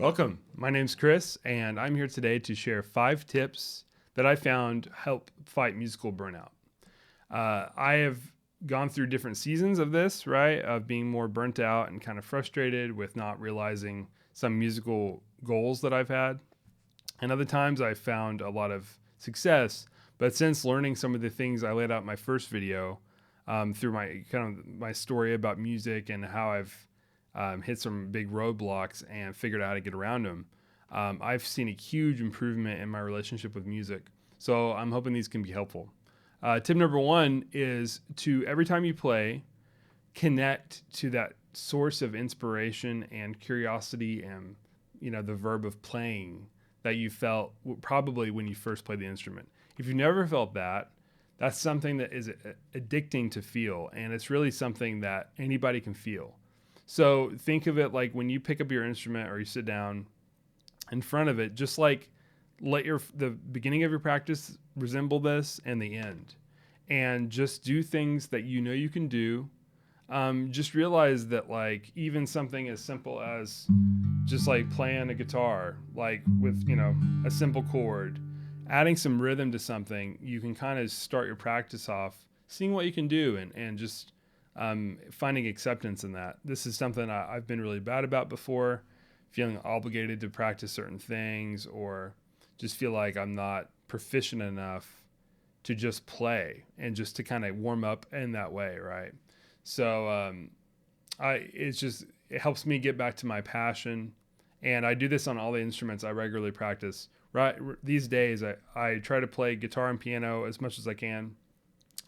Welcome. My name's Chris, and I'm here today to share 5 tips that I found help fight musical burnout. I have gone through different seasons of this, right? Of being more burnt out and kind of frustrated with not realizing some musical goals that I've had. And other times I found a lot of success. But since learning some of the things I laid out in my first video, through my my story about music and how I've hit some big roadblocks and figured out how to get around them, I've seen a huge improvement in my relationship with music. So I'm hoping these can be helpful. Tip number 1 is to, every time you play, connect to that source of inspiration and curiosity and, the verb of playing that you felt probably when you first played the instrument. If you never felt that, that's something that is addicting to feel, and it's really something that anybody can feel. So think of it like when you pick up your instrument or you sit down in front of it, just like let the beginning of your practice resemble this and the end. And just do things that you can do. Just realize that, like, even something as simple as just like playing a guitar, like with, a simple chord, adding some rhythm to something, you can kind of start your practice off seeing what you can do and just finding acceptance in that. This is something I've been really bad about before, feeling obligated to practice certain things or just feel like I'm not proficient enough to just play and just to kind of warm up in that way, right? So it helps me get back to my passion, and I do this on all the instruments I regularly practice. Right these days, I try to play guitar and piano as much as I can,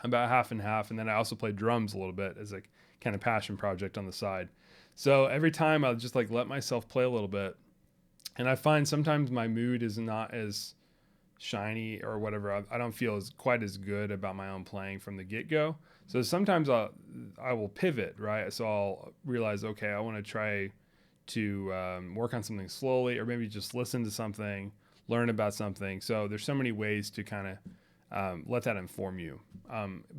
about half and half, and then I also play drums a little bit as a kind of passion project on the side. So every time I'll just like let myself play a little bit, and I find sometimes my mood is not as shiny or whatever. I don't feel quite as good about my own playing from the get-go. So sometimes I will pivot, right? So I'll realize, okay, I want to try to work on something slowly, or maybe just listen to something, learn about something. So there's so many ways to kind of let that inform you.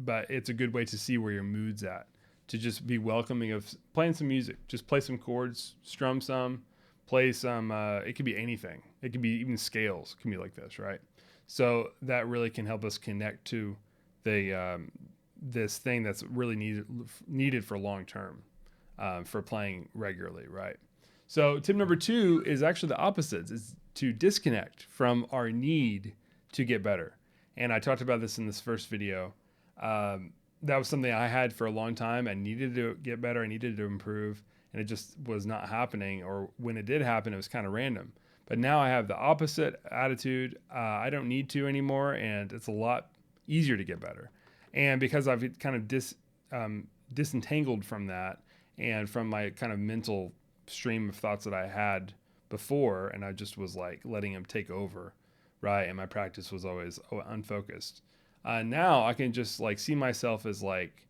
But it's a good way to see where your mood's at, to just be welcoming of playing some music. Just play some chords, strum some, play some, it could be anything. It could be even scales, it can be like this, right? So that really can help us connect to the this thing that's really needed for long term, for playing regularly, right? So tip number 2 is actually the opposite, is to disconnect from our need to get better. And I talked about this in this first video. That was something I had for a long time. I needed to get better. I needed to improve, and it just was not happening. Or when it did happen, it was kind of random. But now I have the opposite attitude. I don't need to anymore, and it's a lot easier to get better. And because I've kind of disentangled from that and from my kind of mental stream of thoughts that I had before, and I just was like letting them take over, right? And my practice was always unfocused. Now I can just like see myself as like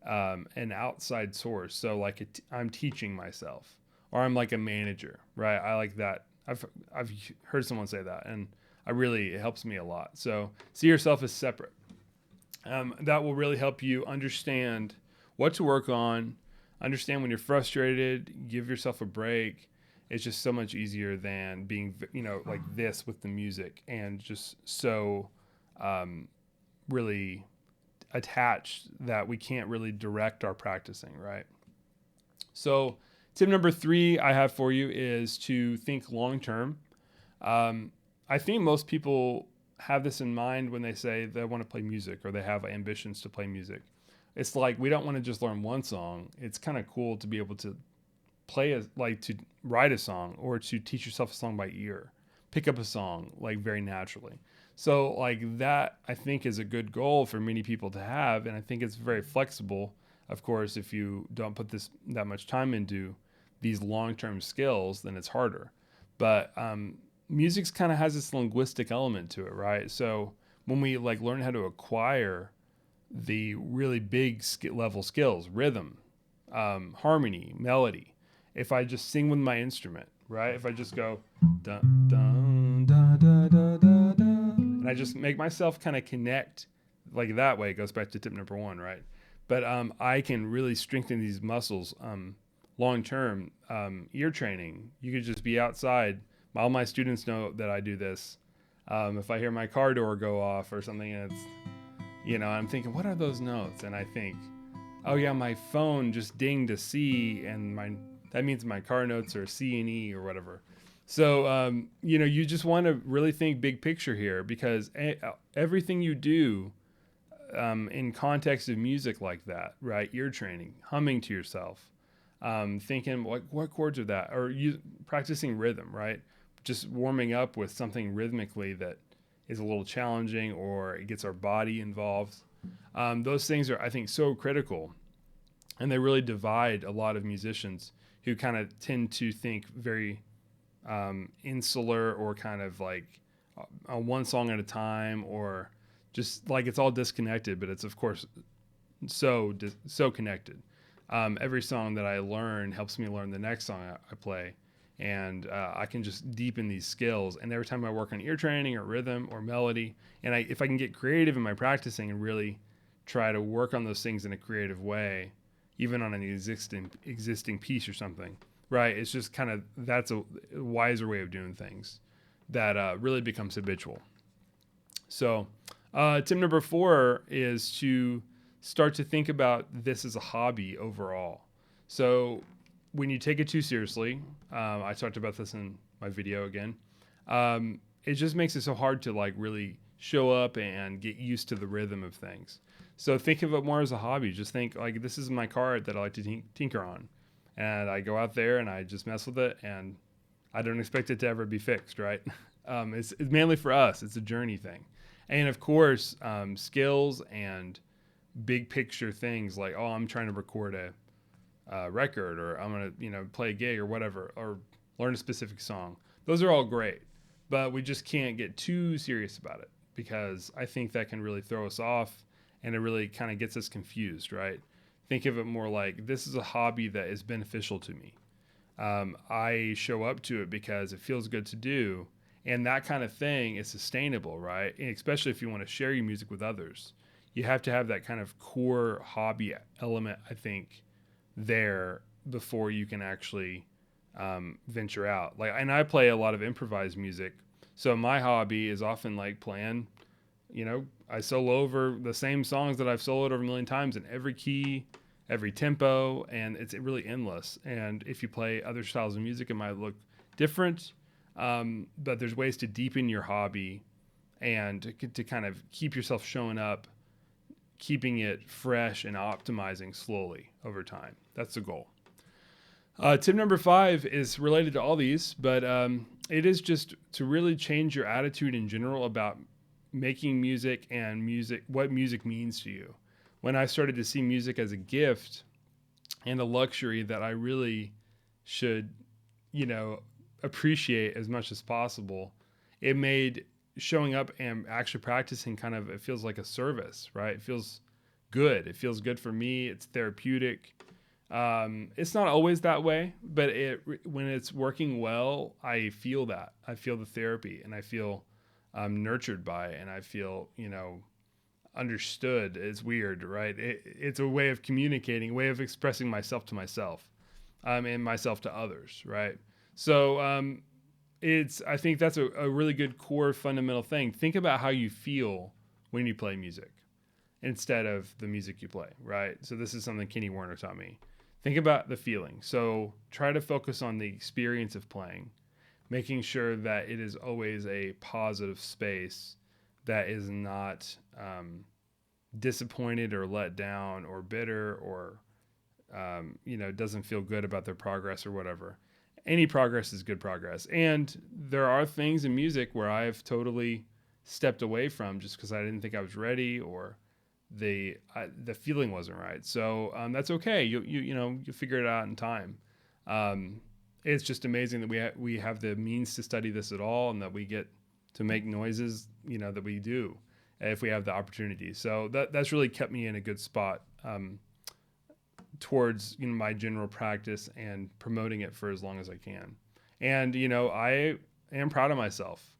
an outside source. So like I'm teaching myself, or I'm like a manager, right? I like that. I've heard someone say that, and it helps me a lot. So see yourself as separate. That will really help you understand what to work on, understand when you're frustrated, give yourself a break. It's just so much easier than being, like this with the music and just so really attached that we can't really direct our practicing, right? So tip number 3 I have for you is to think long-term. I think most people have this in mind when they say they want to play music or they have ambitions to play music. It's like we don't want to just learn one song. It's kind of cool to be able to to write a song or to teach yourself a song by ear, pick up a song like very naturally. So like that, I think, is a good goal for many people to have. And I think it's very flexible. Of course, if you don't put that much time into these long-term skills, then it's harder. But music's kind of has this linguistic element to it, right? So when we like learn how to acquire the really big level skills, rhythm, harmony, melody, if I just sing with my instrument, right? If I just go dun dun da da da da da, and I just make myself kind of connect like that way, it goes back to tip number 1, right? But I can really strengthen these muscles long term. Ear training. You could just be outside. All my students know that I do this. If I hear my car door go off or something, and it's, I'm thinking, what are those notes? And I think, oh yeah, my phone just dinged a C, and that means my car notes are C and E or whatever. So, you just want to really think big picture here, because everything you do in context of music like that, right? Ear training, humming to yourself, thinking what chords are that, or practicing rhythm, right? Just warming up with something rhythmically that is a little challenging, or it gets our body involved. Those things are, I think, so critical, and they really divide a lot of musicians who kind of tend to think very insular, or kind of like one song at a time, or just like it's all disconnected, but it's of course so connected. Every song that I learn helps me learn the next song I play, and I can just deepen these skills. And every time I work on ear training or rhythm or melody, and if I can get creative in my practicing and really try to work on those things in a creative way, even on an existing piece or something, right? It's just kind of, that's a wiser way of doing things that really becomes habitual. So tip number 4 is to start to think about this as a hobby overall. So when you take it too seriously, I talked about this in my video again, it just makes it so hard to like really show up and get used to the rhythm of things. So think of it more as a hobby. Just think like, this is my car that I like to tinker on, and I go out there and I just mess with it, and I don't expect it to ever be fixed, right? It's mainly for us. It's a journey thing. And of course, skills and big picture things like, oh, I'm trying to record a record, or I'm going to, play a gig or whatever, or learn a specific song. Those are all great, but we just can't get too serious about it, because I think that can really throw us off, and it really kind of gets us confused, right? Think of it more like, this is a hobby that is beneficial to me. I show up to it because it feels good to do. And that kind of thing is sustainable, right? And especially if you want to share your music with others, you have to have that kind of core hobby element, I think, there before you can actually venture out. And I play a lot of improvised music. So my hobby is often like playing, I solo over the same songs that I've soloed over a million times in every key, every tempo, and it's really endless. And if you play other styles of music, it might look different. But there's ways to deepen your hobby and to kind of keep yourself showing up, keeping it fresh and optimizing slowly over time. That's the goal. Tip number 5 is related to all these, but it is just to really change your attitude in general about making music and what music means to you. When I started to see music as a gift and a luxury that I really should, appreciate as much as possible, it made showing up and actually practicing it feels like a service, right? It feels good. It feels good for me. It's therapeutic. It's not always that way, but when it's working well, I feel that. I feel the therapy, and I feel nurtured by it, and I feel, understood. It's weird, right? It's a way of communicating, a way of expressing myself to myself, and myself to others, right? So I think that's a really good core fundamental thing. Think about how you feel when you play music instead of the music you play, right? So this is something Kenny Werner taught me. Think about the feeling. So try to focus on the experience of playing, making sure that it is always a positive space that is not disappointed or let down or bitter or, doesn't feel good about their progress or whatever. Any progress is good progress. And there are things in music where I've totally stepped away from just because I didn't think I was ready, or the feeling wasn't right. So that's okay. You figure it out in time. It's just amazing that we have the means to study this at all, and that we get to make noises, that we do if we have the opportunity. So that's really kept me in a good spot towards my general practice and promoting it for as long as I can. And I am proud of myself.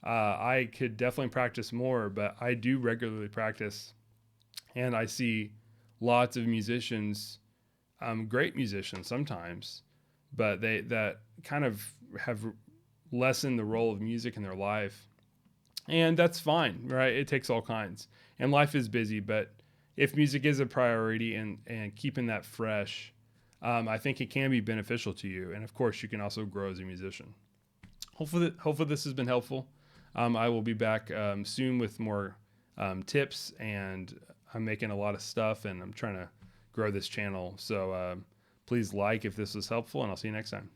I could definitely practice more, but I do regularly practice, and I see lots of musicians great musicians sometimes, but that kind of have lessened the role of music in their life. And that's fine, right? It takes all kinds. And life is busy, but if music is a priority and keeping that fresh, I think it can be beneficial to you. And of course, you can also grow as a musician. Hopefully this has been helpful. I will be back soon with more tips, and I'm making a lot of stuff, and I'm trying to grow this channel. So please like if this was helpful, and I'll see you next time.